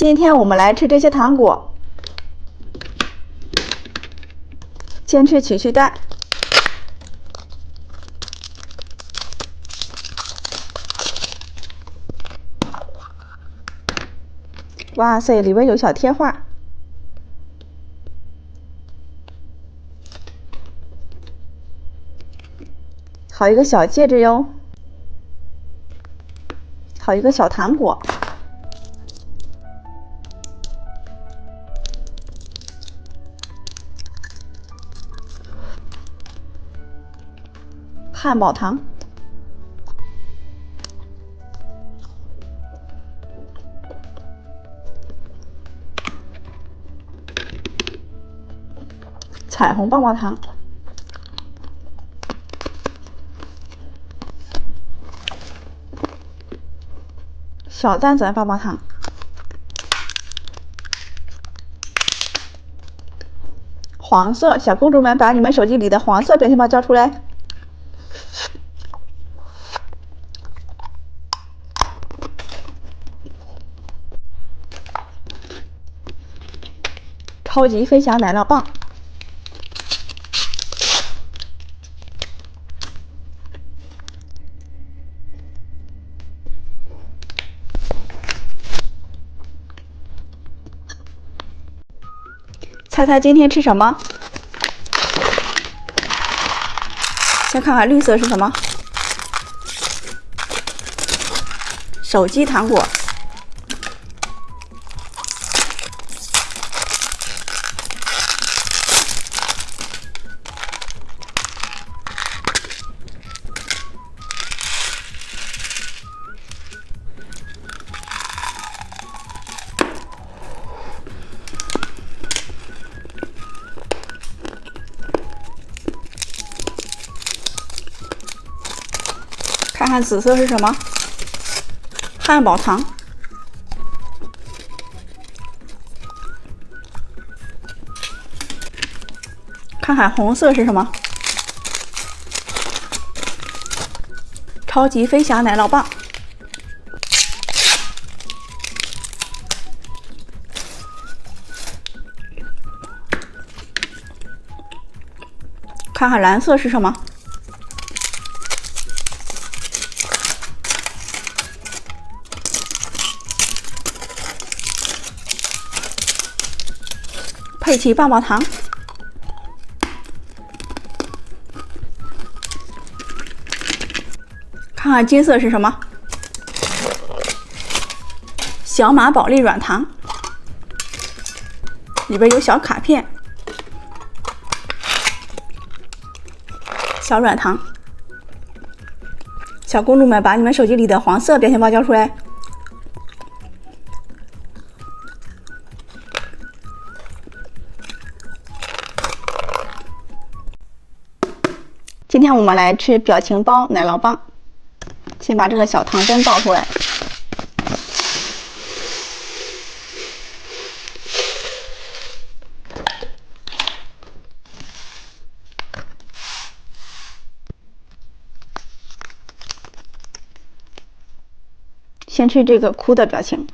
今天我们来吃这些糖果，先去取去袋。哇塞，里边有小贴画，好一个小戒指哟，好一个小糖果。汉堡糖，彩虹棒棒糖，小蛋仔棒棒糖，黄色，小公主们把你们手机里的黄色表情包交出来。超级飞翔奶酪棒，猜猜今天吃什么？先看看绿色是什么？手机糖果。看看紫色是什么？汉堡糖。看看红色是什么？超级飞翔奶酪棒。看看蓝色是什么？佩奇棒棒糖。看看金色是什么？小马宝莉软糖，里边有小卡片，小软糖。小公主们把你们手机里的黄色表情包交出来。今天我们来吃表情包奶酪棒，先把这个小糖针倒出来，先吃这个哭的表情。